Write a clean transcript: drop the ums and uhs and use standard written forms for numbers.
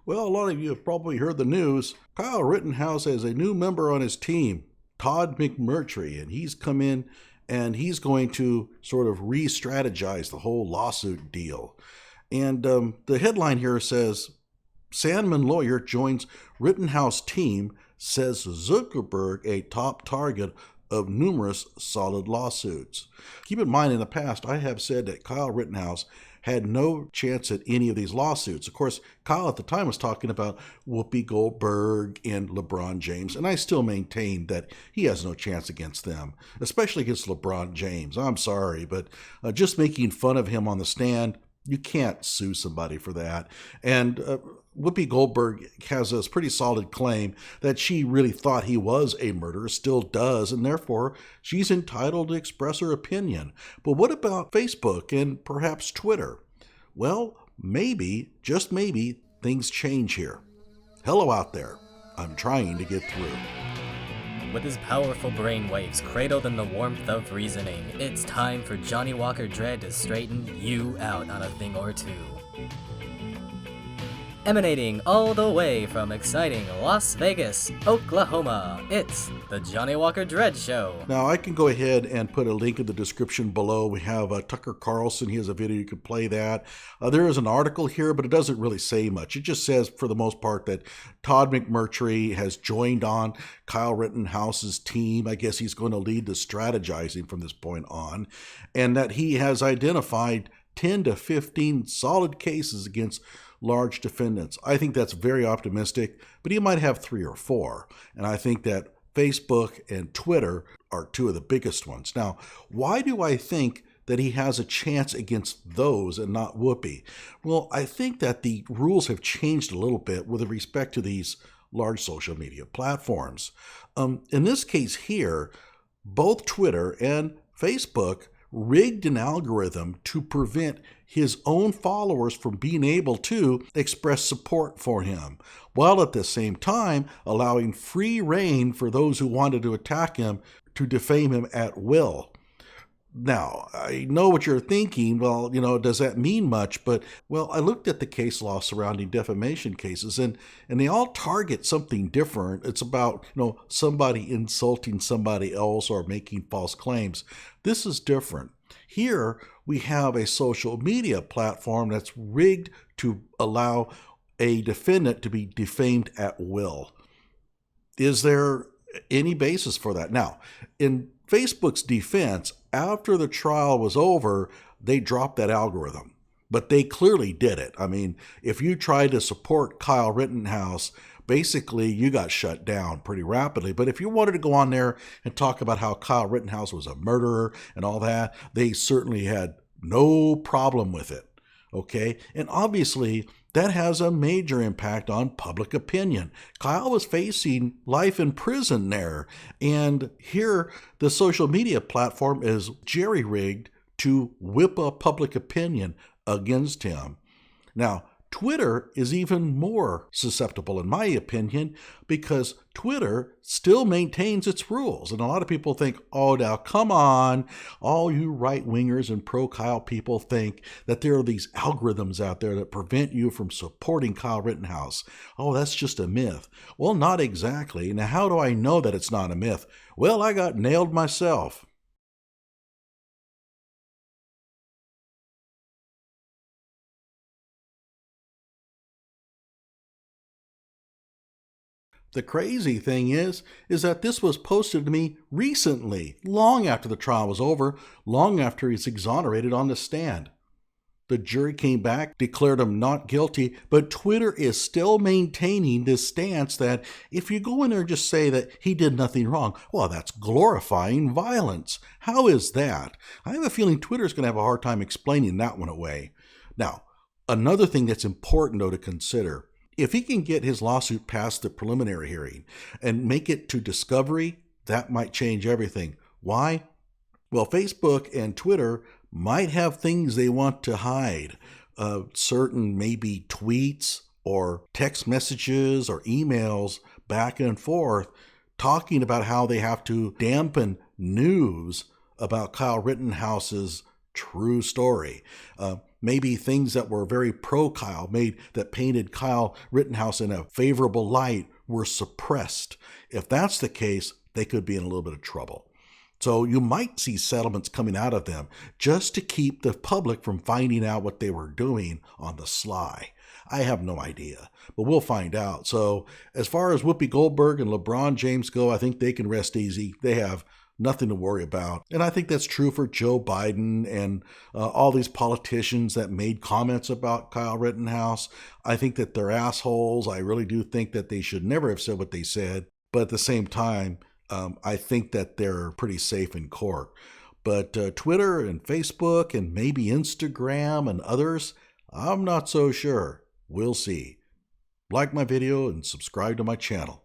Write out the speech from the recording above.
Well, a lot of you have probably heard the news. Kyle Rittenhouse has a new member on his team, Todd McMurtry, and he's come in and he's going to sort of re-strategize the whole lawsuit deal. And the headline here says, Sandman lawyer joins Rittenhouse team, says Zuckerberg a top target of numerous solid lawsuits. Keep in mind, in the past, I have said that Kyle Rittenhouse had no chance at any of these lawsuits. Of course, Kyle at the time was talking about Whoopi Goldberg and LeBron James, and I still maintain that he has no chance against them, especially against LeBron James. I'm sorry, but just making fun of him on the stand, you can't sue somebody for that. And Whoopi Goldberg has a pretty solid claim that she really thought he was a murderer, still does, and therefore she's entitled to express her opinion. But what about Facebook and perhaps Twitter? Well, maybe, just maybe, things change here. Hello out there. I'm trying to get through. With his powerful brainwaves cradled in the warmth of reasoning, it's time for Johnny Walker Dredd to straighten you out on a thing or two. Emanating all the way from exciting Las Vegas, Oklahoma, it's the Johnny Walker Dredd Show. Now, I can go ahead and put a link in the description below. We have Tucker Carlson. He has a video. You can play that. There is an article here, but it doesn't really say much. It just says, for the most part, that Todd McMurtry has joined on Kyle Rittenhouse's team. I guess he's going to lead the strategizing from this point on, and that he has identified 10 to 15 solid cases against large defendants. I think that's very optimistic, but he might have 3 or 4. And I think that Facebook and Twitter are 2 of the biggest ones. Now, why do I think that he has a chance against those and not Whoopi? Well, I think that the rules have changed a little bit with respect to these large social media platforms. In this case here, both Twitter and Facebook rigged an algorithm to prevent his own followers from being able to express support for him, while at the same time allowing free rein for those who wanted to attack him to defame him at will. Now, I know what you're thinking. Well, does that mean much? But, well, I looked at the case law surrounding defamation cases, and they all target something different. It's about, somebody insulting somebody else or making false claims. This is different. Here, we have a social media platform that's rigged to allow a defendant to be defamed at will. Is there any basis for that? Now, in Facebook's defense, after the trial was over, they dropped that algorithm. But they clearly did it. I mean, if you tried to support Kyle Rittenhouse, basically you got shut down pretty rapidly. But if you wanted to go on there and talk about how Kyle Rittenhouse was a murderer and all that, they certainly had no problem with it. Okay? And obviously, that has a major impact on public opinion. Kyle was facing life in prison there. And here, the social media platform is jerry-rigged to whip up public opinion against him. Now, Twitter is even more susceptible, in my opinion, because Twitter still maintains its rules. And a lot of people think, oh, now come on, all you right-wingers and pro-Kyle people think that there are these algorithms out there that prevent you from supporting Kyle Rittenhouse. Oh, that's just a myth. Well, not exactly. Now, how do I know that it's not a myth? Well, I got nailed myself. The crazy thing is that this was posted to me recently, long after the trial was over, long after he's exonerated on the stand. The jury came back, declared him not guilty, but Twitter is still maintaining this stance that if you go in there and just say that he did nothing wrong, well, that's glorifying violence. How is that? I have a feeling Twitter's going to have a hard time explaining that one away. Now, another thing that's important, though, to consider, if he can get his lawsuit past the preliminary hearing and make it to discovery, that might change everything. Why? Well, Facebook and Twitter might have things they want to hide. Certain maybe tweets or text messages or emails back and forth talking about how they have to dampen news about Kyle Rittenhouse's true story. maybe things that were very pro Kyle, that painted Kyle Rittenhouse in a favorable light, were suppressed. If that's the case, they could be in a little bit of trouble. So you might see settlements coming out of them just to keep the public from finding out what they were doing on the sly. I have no idea, but we'll find out. So as far as Whoopi Goldberg and LeBron James go, I think they can rest easy. They have nothing to worry about. And I think that's true for Joe Biden and all these politicians that made comments about Kyle Rittenhouse. I think that they're assholes. I really do think that they should never have said what they said. But at the same time, I think that they're pretty safe in court. But Twitter and Facebook and maybe Instagram and others, I'm not so sure. We'll see. Like my video and subscribe to my channel.